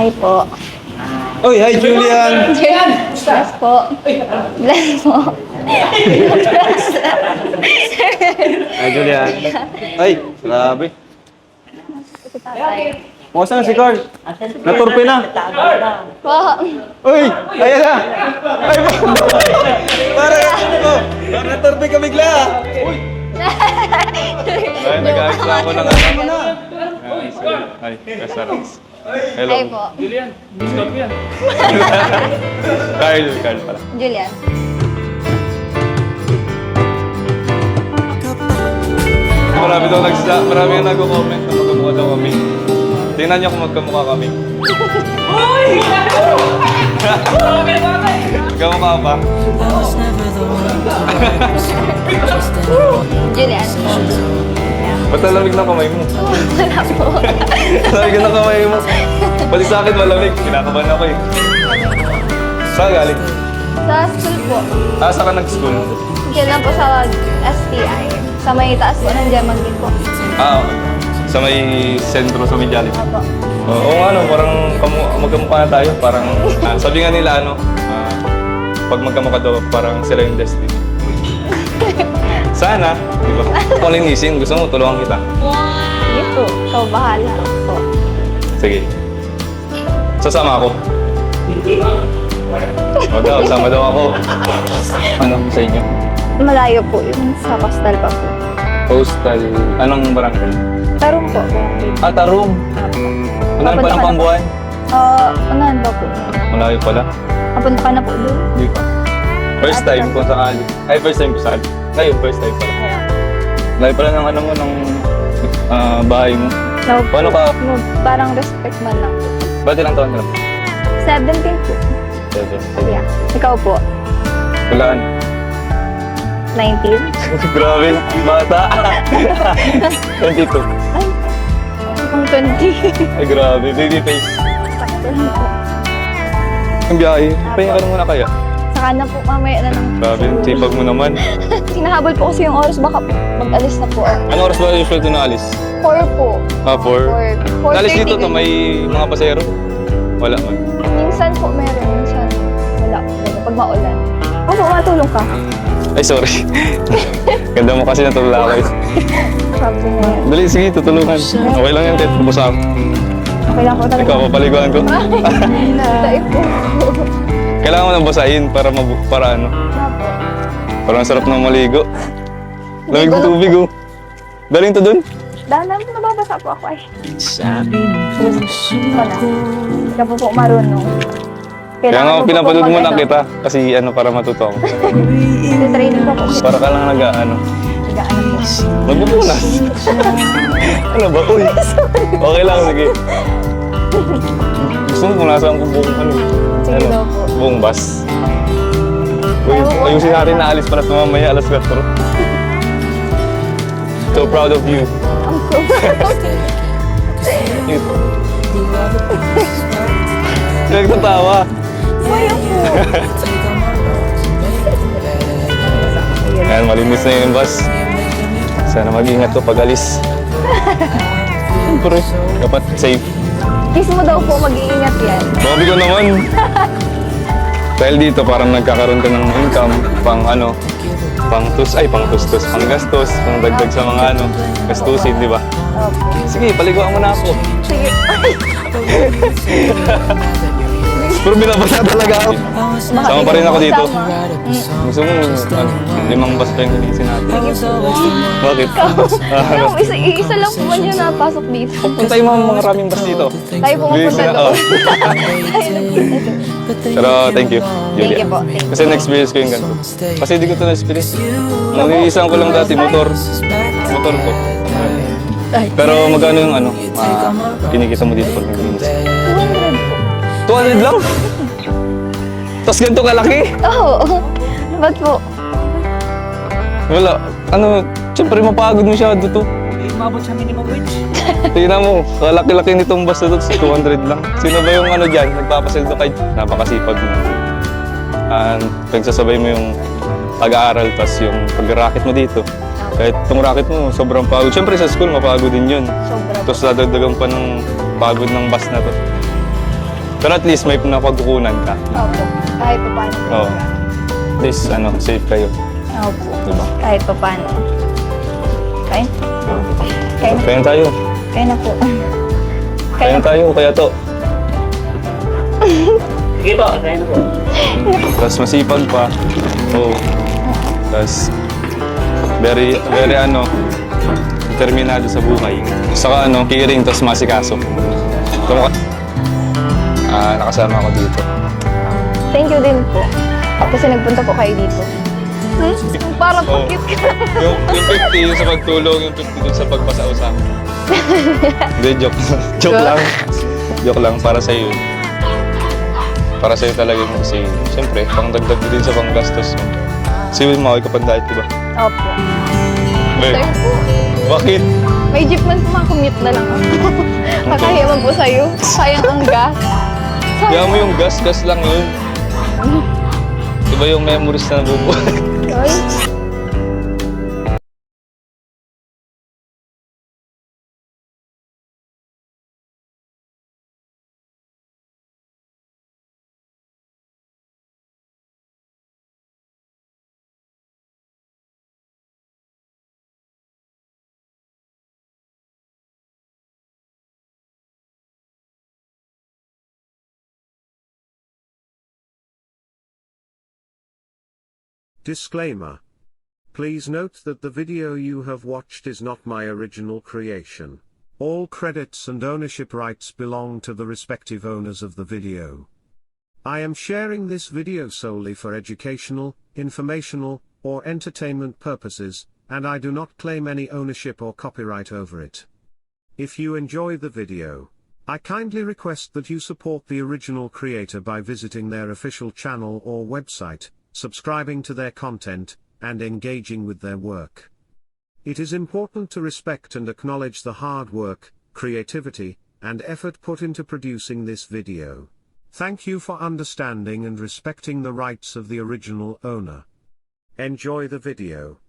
Hi po. Oy, hi Julian! Bless po. Bless po. Hi Julian! Ay, grabe. Si tatay. Mukha na si Carl. Naturpe na. Po. Uy, ayan na. Ay, para naturpe ka bigla. Uy. Ay, nag-ayos lang ako ng ano. Ay, kasarap. Hello. Hi po. Carl pala. Julian. Marami yung nag-comment na magkamukha daw kami. Tingnan niyo kung magkamukha kami. Magkamukha ba? Julian. Ba't nalamig ng kamay mo? Wala po. Nalamig ng kamay mo. Pati sa akin malamig. Kinakabahan ako eh. Saan galing? Sa school po. Saan ka nag-school? Diyan lang po sa STI. Sa may taas po ng Gemag din po. Okay. Sa may sentro sa Mediality. Opo. Oo nga, no, parang magkamukha na tayo. Parang, sabi nga nila, pag magkamukha daw, parang sila yung destiny. Sana, di ba? Kung linisin, gusto mo, tulungan kita. Sige po. Ikaw bahala po. Sige. Sasama ako. O daw, sama daw ako. Ano sa inyo? Malayo po yung sa postal pa po. Postal, anong barangay? Tarong po. Tarong. Unahan pa ng Pambuhan? Unahan ba po? Malayo pala. Napunta ka na po doon? Hindi pa. First time kung sakali. Ay, first time ko sakali. Ngayon, first time pala. Malayo pala ng ng bahay mo. No, Paano ka? No, parang respect man lang. Ba't ilang taon ka na? 17 po. 7. Yeah. Ikaw po? Walaan. 19? Grabe, bata. 22. Ay, kung 20. Ay, grabe. Baby face. Sakto lang po. Ang biyahe. Pahinga ka na muna kaya. Saka na po mamaya na lang. Grabe, sipag mo naman. Hinahabol po kasi yung oras, baka mag-alis na po. Ano oras ba usual ito na alis? 4 po. 4. 4. Nalis dito to, may mga pasero? Wala man. Minsan po meron, minsan wala. Pag maulan. Ako po, matulong ka. Ay, sorry. Ganda mo kasi natulala ko. Sabi niya yun. Dali, sige, tutulungan. Okay lang yan, kahit tapos ako. Okay lang po talaga. Ikaw, papaliguan ko. Tayo po. Kailangan mo nang basahin para ano. Opo. Para masarap na maligo. Lamig ng tubig, oh. Galing to dun? Dahan po nababasa po ako ay. Wala. Hindi ka po marunong. Kaya nga, mo po pinapanood muna mag-ano. kita kasi ano, para matuto ako. Training ko po. Para ka lang nag-ano. Higaan po. Magbubunas. Ano ba? Uy. Okay lang, sige. Gusto mo kung nasaan ko buong ano? Sige daw po. Buong bus. Uy, ayusin natin na alis para mamaya alas 4. So proud of you. Ang cool. Cute. Nagtatawa. Ayaw po. Ayan, malinis na yung bus. Sana mag-ingat to pag alis. Siyempre, dapat safe. Kiss mo daw po, mag-iingat yan. Babi ko naman. Dahil dito parang nagkakaroon ka ng income pang pang tustos, pang gastos, pang dagdag sa mga gastusin, di ba? Okay. Sige, paliguan mo na ako. Sige. Ay, Pero binabasa talaga ako. Sama pa rin ako dito. Sama. Gusto mo, 5 bus pa yung linisin natin. Bakit? Ano, isa lang po man yun napasok dito. Puntay mo ang mga maraming bus dito. Tayo po Linisin mapunta na, doon. oh. Pero thank you, Julia. Thank you po. Thank you. Kasi na-experience ko yung ganito. Kasi di ko ito na-experience. Nalilisan ko lang dati, motor. Motor ko. Pero magkano yung kinikita mo dito pag naglinis? 200 lang? Tapos ganito kalaki? Oo. Ba't po? Wala. Siyempre mapagod mo siya dito. Umabot sa minimum wage. Tingnan mo, kalaki-laki nitong bus na to, 200 lang. Sino ba yung dyan, nagpapasildo kay napakasipag mo. Nagsasabay mo yung pag-aaral, tas yung pag-racket mo dito. Kahit itong racket mo, sobrang pagod. Siyempre sa school, mapagod din yun. Sobra. Tapos dadagdagan pa ng pagod ng bus na to. Pero at least may napagkukunan ka. Opo. Kahit pa paano. Oo. At least, safe kayo. Opo. Diba? Kahit pa paano. Kain? Kain na. Kaya tayo. Kain na po. Kaya tayo, kaya to. Sige po, kaya na po. Tapos masipag pa. Oo. Tapos, very, determinado sa buhay. Saka kiring, tapos masikaso. Nakasama ako dito. Thank you din po. Kasi nagpunta po kayo dito. Parang Oo. cute ka. Yung 50 yung sa pagtulong, yung 50 dun sa pagpasausa. Hindi, joke. Joke lang. Joke lang, para sa'yo. Para sa'yo talaga yun kasi, siyempre, pangdagdag din sa panggastos mo. Kasi yung mga kapandahit, di ba? Opo. Babe, Sir po. bakit? May jeep man po, commute na lang ako. Kakahiya man po sa'yo. Sayang ang gas. Kaya mo yung gas lang yun. Diba yung memories na nabubuhay? Ay. Disclaimer. Please note that the video you have watched is not my original creation. All credits and ownership rights belong to the respective owners of the video. I am sharing this video solely for educational, informational, or entertainment purposes, and I do not claim any ownership or copyright over it. If you enjoy the video, I kindly request that you support the original creator by visiting their official channel or website, subscribing to their content, and engaging with their work. It is important to respect and acknowledge the hard work, creativity, and effort put into producing this video. Thank you for understanding and respecting the rights of the original owner. Enjoy the video.